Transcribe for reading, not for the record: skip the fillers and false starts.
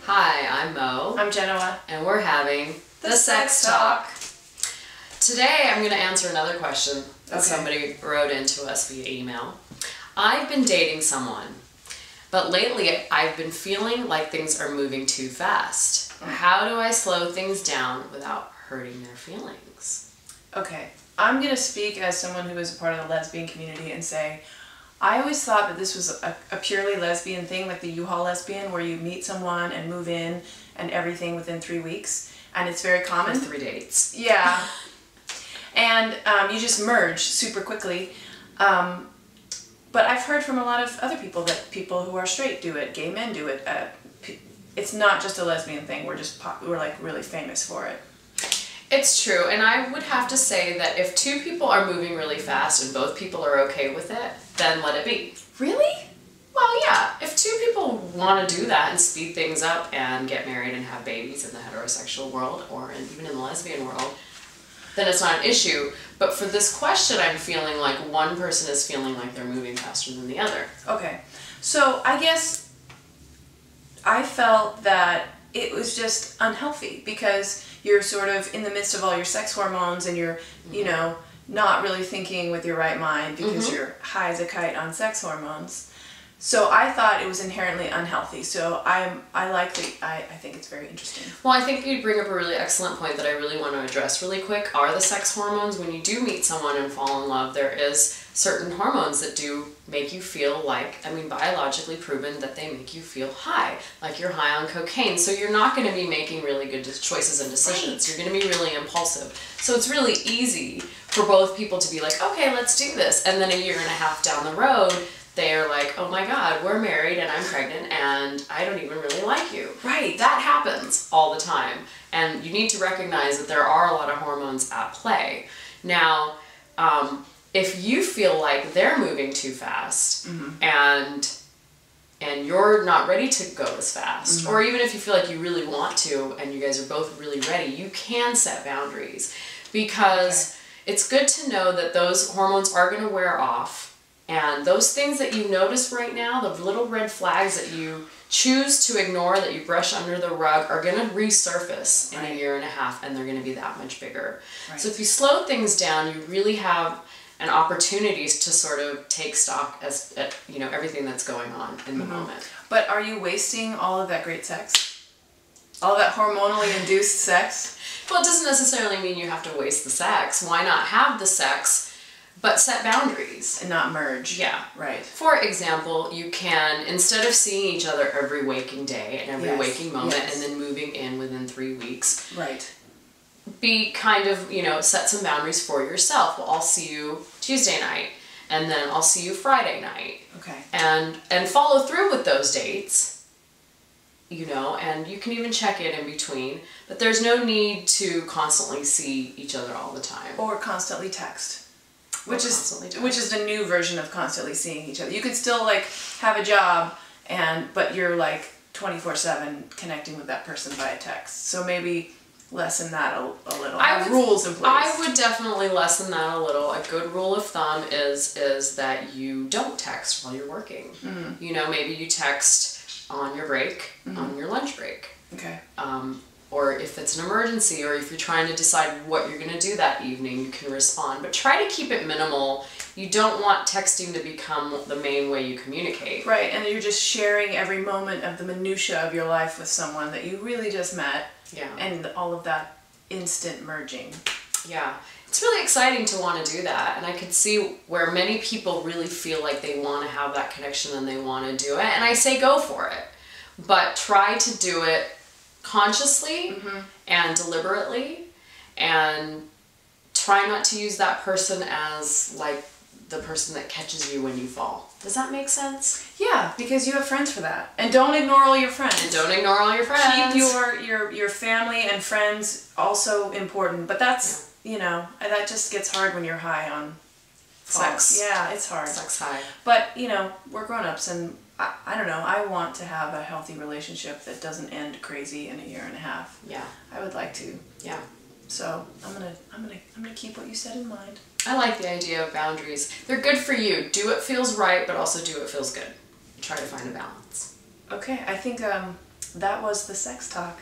Hi, I'm Mo. I'm Jenoa. And we're having the Sex Talk. Today I'm going to answer another question that somebody wrote into us via email. I've been dating someone, but lately I've been feeling like things are moving too fast. How do I slow things down without hurting their feelings? Okay, I'm going to speak as someone who is a part of the lesbian community and say, I always thought that this was a purely lesbian thing, like the U-Haul lesbian, where you meet someone and move in and everything within 3 weeks. And it's very common. 3 dates. Yeah. And you just merge super quickly. But I've heard from a lot of other people that people who are straight do it, gay men do it. It's not just a lesbian thing. We're like really famous for it. It's true, and I would have to say that if two people are moving really fast and both people are okay with it, then let it be. Really? Well, yeah. If two people want to do that and speed things up and get married and have babies in the heterosexual world or even in the lesbian world, then it's not an issue. But for this question, I'm feeling like one person is feeling like they're moving faster than the other. Okay. So I guess I felt that it was just unhealthy because you're sort of in the midst of all your sex hormones and you're, you know, not really thinking with your right mind because you're high as a kite on sex hormones. So I thought it was inherently unhealthy. So I think it's very interesting. Well, I think you bring up a really excellent point that I really want to address really quick. Are the sex hormones, when you do meet someone and fall in love, there is certain hormones that do make you feel like, I mean, biologically proven that they make you feel high, like you're high on cocaine. So you're not going to be making really good choices and decisions. Right. You're going to be really impulsive. So it's really easy for both people to be like, okay, let's do this. And then a year and a half down the road, they're like, oh my God, we're married and I'm pregnant and I don't even really like you. Right. That happens all the time. And you need to recognize that there are a lot of hormones at play. Now, if you feel like they're moving too fast and you're not ready to go as fast, or even if you feel like you really want to and you guys are both really ready, you can set boundaries because it's good to know that those hormones are going to wear off. And those things that you notice right now, the little red flags that you choose to ignore, that you brush under the rug, are going to resurface in a year and a half, and they're going to be that much bigger. Right. So if you slow things down, you really have an opportunity to sort of take stock at you know, everything that's going on in the moment. But are you wasting all of that great sex? All of that hormonally induced sex? Well, it doesn't necessarily mean you have to waste the sex. Why not have the sex? But set boundaries. And not merge. Yeah. Right. For example, you can, instead of seeing each other every waking day and every waking moment and then moving in within 3 weeks. Right. Be kind of, you know, set some boundaries for yourself. Well, I'll see you Tuesday night and then I'll see you Friday night. Okay. And follow through with those dates, you know, and you can even check in between. But there's no need to constantly see each other all the time. Or constantly text. Which is the new version of constantly seeing each other. You could still like have a job but you're like 24/7 connecting with that person via text. So maybe lessen that a little. Have rules in place. I would definitely lessen that a little. A good rule of thumb is that you don't text while you're working. You know, maybe you text on your break, on your lunch break. Okay. Or if it's an emergency, or if you're trying to decide what you're going to do that evening, you can respond. But try to keep it minimal. You don't want texting to become the main way you communicate. Right, and you're just sharing every moment of the minutia of your life with someone that you really just met. Yeah. And all of that instant merging. Yeah. It's really exciting to want to do that. And I could see where many people really feel like they want to have that connection and they want to do it. And I say go for it. But try to do it consciously and deliberately, and try not to use that person as like the person that catches you when you fall. Does that make sense? Yeah, because you have friends for that. And don't ignore all your friends. And don't ignore all your friends. Keep your family and friends also important. But that's, you know, that just gets hard when you're high on sex. Yeah, it's hard. Sex high. But, you know, we're grown-ups and I don't know, I want to have a healthy relationship that doesn't end crazy in a year and a half. Yeah. I would like to. Yeah. So I'm gonna keep what you said in mind. I like the idea of boundaries. They're good for you. Do what feels right, but also do what feels good. Try to find a balance. Okay, I think that was the sex talk.